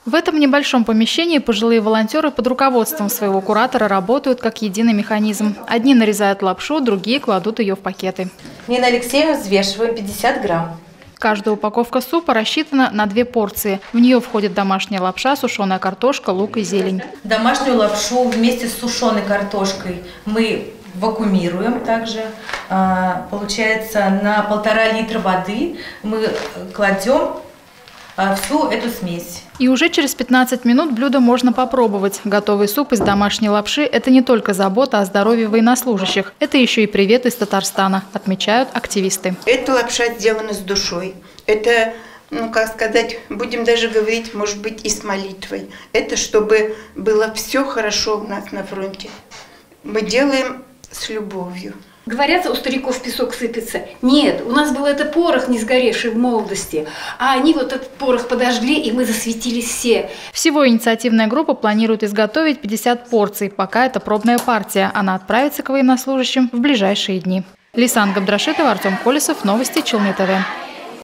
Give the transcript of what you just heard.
В этом небольшом помещении пожилые волонтеры под руководством своего куратора работают как единый механизм. Одни нарезают лапшу, другие кладут ее в пакеты. Нина Алексеевна, взвешиваем 50 грамм. Каждая упаковка супа рассчитана на 2 порции. В нее входит домашняя лапша, сушеная картошка, лук и зелень. Домашнюю лапшу вместе с сушеной картошкой мы вакуумируем также. Получается, на 1,5 литра воды мы кладем всю эту смесь. И уже через 15 минут блюдо можно попробовать. Готовый суп из домашней лапши – это не только забота о здоровье военнослужащих. Это еще и привет из Татарстана, отмечают активисты. Эта лапша сделана с душой. Это, как сказать, будем даже говорить, может быть, и с молитвой. Это чтобы было все хорошо у нас на фронте. Мы делаем с любовью. Говорят, у стариков песок сыпется. Нет, у нас был это порох, не сгоревший в молодости. А они вот этот порох подожгли, и мы засветились все. Всего инициативная группа планирует изготовить 50 порций. Пока это пробная партия. Она отправится к военнослужащим в ближайшие дни. Лисан Габдрашитова, Артем Колесов. Новости Челны ТВ.